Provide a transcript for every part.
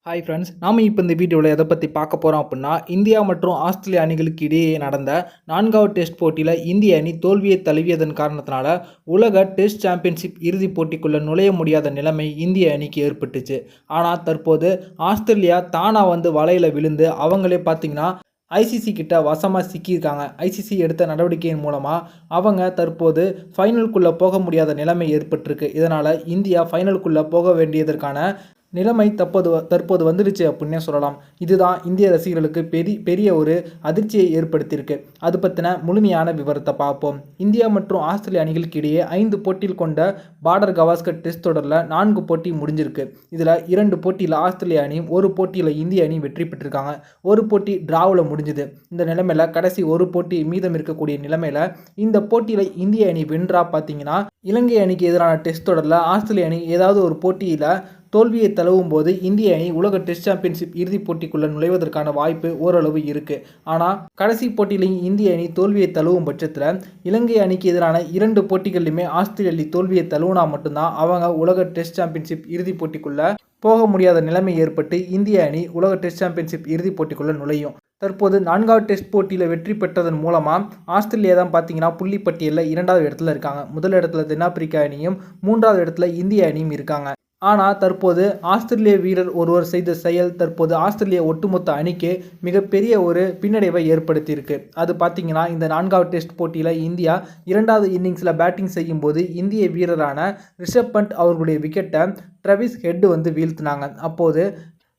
Hi friends, நாம் இப்போ இந்த வீடியோவில் எதை பற்றி பார்க்க போகிறோம் அப்படின்னா, இந்தியா மற்றும் ஆஸ்திரேலியா அணிகளுக்கு இடையே நடந்த 4வது டெஸ்ட் போட்டியில் இந்திய அணி தோல்வியை தழுவியதன் காரணத்தினால உலக டெஸ்ட் சாம்பியன்ஷிப் இறுதிப் போட்டிக்குள்ளே நுழைய முடியாத நிலைமை இந்திய அணிக்கு ஏற்பட்டுச்சு. ஆனால் தற்போது ஆஸ்திரேலியா தானாக வந்து வலையில் விழுந்து அவங்களே பார்த்திங்கன்னா ஐசிசி கிட்ட வசமாக சிக்கியிருக்காங்க. ஐசிசி எடுத்த நடவடிக்கையின் மூலமாக அவங்க தற்போது ஃபைனலுக்குள்ளே போக முடியாத நிலைமை ஏற்பட்டிருக்கு. இதனால் இந்தியா ஃபைனலுக்குள்ளே போக வேண்டியதற்கான நிலைமை தற்போது வந்துடுச்சு அப்படின்னே சொல்லலாம். இதுதான் இந்திய ரசிகர்களுக்கு பெரிய ஒரு அதிர்ச்சியை ஏற்படுத்தியிருக்கு. அது பற்றின முழுமையான விவரத்தை பார்ப்போம். இந்தியா மற்றும் ஆஸ்திரேலிய அணிகளுக்கு இடையே 5 போட்டியில் கொண்ட பார்டர் கவாஸ்கர் டெஸ்ட் தொடரில் 4 போட்டி முடிஞ்சிருக்கு. இதில் 2 போட்டியில் ஆஸ்திரேலிய அணியும் 1 போட்டியில் இந்திய அணி வெற்றி பெற்றிருக்காங்க. ஒரு போட்டி டிராவில் முடிஞ்சுது. இந்த நிலைமையில் கடைசி ஒரு போட்டி மீதம் இருக்கக்கூடிய நிலைமையில் இந்த போட்டியில் இந்திய அணி வென்றா பார்த்தீங்கன்னா இலங்கை அணிக்கு எதிரான டெஸ்ட் தொடரில் ஆஸ்திரேலிய அணி ஏதாவது ஒரு போட்டியில் தோல்வியை தழுவும் போது இந்திய அணி உலக டெஸ்ட் சாம்பியன்ஷிப் இறுதிப் போட்டிக்குள்ளே நுழைவதற்கான வாய்ப்பு ஓரளவு இருக்குது. ஆனால் கடைசி போட்டியிலையும் இந்திய அணி தோல்வியை தழுவும் பட்சத்தில் இலங்கை அணிக்கு எதிரான 2 போட்டிகளிலுமே ஆஸ்திரேலிய அணி தோல்வியை தழுவினா மட்டும்தான் அவங்க உலக டெஸ்ட் சாம்பியன்ஷிப் இறுதிப் போட்டிக்குள்ளே போக முடியாத நிலைமை ஏற்பட்டு இந்திய அணி உலக டெஸ்ட் சாம்பியன்ஷிப் இறுதிப் போட்டிக்குள்ளே நுழையும். தற்போது 4வது டெஸ்ட் போட்டியில் வெற்றி பெற்றதன் மூலமாக ஆஸ்திரேலியா தான் பார்த்தீங்கன்னா புள்ளி பட்டியலில் 2வது இடத்துல இருக்காங்க. முதல் இடத்துல தென்னாப்பிரிக்கா அணியும் 3வது இடத்துல இந்திய அணியும் இருக்காங்க. ஆனால் தற்போது ஆஸ்திரேலிய வீரர் ஒருவர் செய்த செயல் தற்போது ஆஸ்திரேலிய ஒட்டுமொத்த அணிக்கு மிகப்பெரிய ஒரு பின்னடைவை ஏற்படுத்தியிருக்கு. அது பார்த்தீங்கன்னா இந்த 4வது டெஸ்ட் போட்டியில் இந்தியா 2வது இன்னிங்ஸில் பேட்டிங் செய்யும் போது இந்திய வீரரான ரிஷப் பண்ட் அவர்களுடைய விக்கெட்டை ட்ரெவிஸ் ஹெட் வந்து வீழ்த்தினாங்க. அப்போது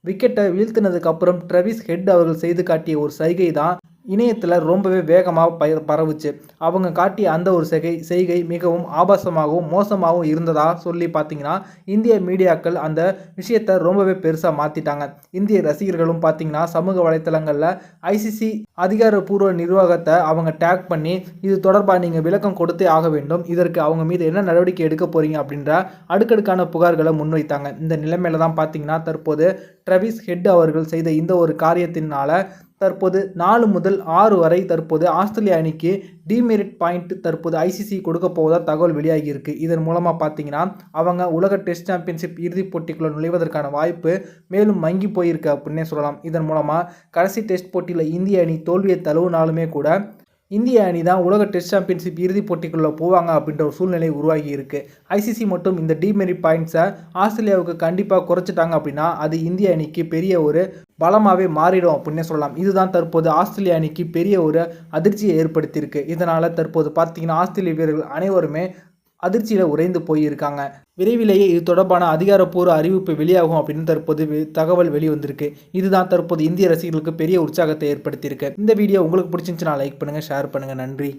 விக்கெட்டை வீழ்த்தினதுக்கப்புறம் ட்ரெவிஸ் ஹெட் அவர்கள் செய்து காட்டிய ஒரு சைகை தான் இணையத்தில் ரொம்பவே வேகமாக பரவுச்சு. அவங்க காட்டிய அந்த ஒரு செய்கை மிகவும் ஆபாசமாகவும் மோசமாகவும் இருந்ததாக சொல்லி பார்த்தீங்கன்னா இந்திய மீடியாக்கள் அந்த விஷயத்தை ரொம்பவே பெருசாக மாற்றிட்டாங்க. இந்திய ரசிகர்களும் பார்த்தீங்கன்னா சமூக வலைத்தளங்களில் ஐசிசி அதிகாரப்பூர்வ நிர்வாகத்தை அவங்க டேக் பண்ணி இது தொடர்பாக நீங்கள் விளக்கம் கொடுத்தே ஆக வேண்டும், இதற்கு அவங்க மீது என்ன நடவடிக்கை எடுக்க போகிறீங்க அப்படின்ற அடுக்கடுக்கான புகார்களை முன்வைத்தாங்க. இந்த நிலைமையில தான் பார்த்தீங்கன்னா தற்போது ட்ரெவிஸ் ஹெட் அவர்கள் செய்த இந்த ஒரு காரியத்தினால தற்போது 4 முதல் 6 வரை தற்போது ஆஸ்திரேலிய அணிக்கு டிமெரிட் பாயிண்ட் தற்போது ஐசிசி கொடுக்க போவதாக தகவல் வெளியாகி இருக்கு. இதன் மூலமாக பார்த்தீங்கன்னா அவங்க உலக டெஸ்ட் சாம்பியன்ஷிப் இறுதிப் போட்டிக்குள்ள நுழைவதற்கான வாய்ப்பு மேலும் மங்கி போயிருக்கு அப்படின்னே சொல்லலாம். இதன் மூலமாக கடைசி டெஸ்ட் போட்டியில் இந்திய அணி தோல்வியை தழுவினாலுமே கூட இந்திய அணி தான் உலக டெஸ்ட் சாம்பியன்ஷிப் இறுதிப் போட்டிக்குள்ளே போவாங்க அப்படின்ற ஒரு சூழ்நிலை உருவாகி இருக்குது. ஐசிசி மட்டும் இந்த டிமெரிட் பாயிண்ட்ஸை ஆஸ்திரேலியாவுக்கு கண்டிப்பாக குறைச்சிட்டாங்க அப்படின்னா அது இந்திய அணிக்கு பெரிய ஒரு பலமாகவே மாறிடும் அப்படின்னே சொல்லலாம். இதுதான் தற்போது ஆஸ்திரேலிய அணிக்கு பெரிய ஒரு அதிர்ச்சியை ஏற்படுத்தியிருக்கு. இதனால் தற்போது பார்த்தீங்கன்னா ஆஸ்திரேலிய வீரர்கள் அனைவருமே அதிர்ச்சியில் உறைந்து போயிருக்காங்க. விரைவிலேயே இது தொடர்பான அதிகாரப்பூர்வ அறிவிப்பு வெளியாகும் அப்படின்னு தற்போது தகவல் வெளிவந்திருக்கு. இதுதான் தற்போது இந்திய ரசிகர்களுக்கு பெரிய உற்சாகத்தை ஏற்படுத்தியிருக்கு. இந்த வீடியோ உங்களுக்கு பிடிச்சிருந்துச்சுன்னா லைக் பண்ணுங்கள், ஷேர் பண்ணுங்கள். நன்றி.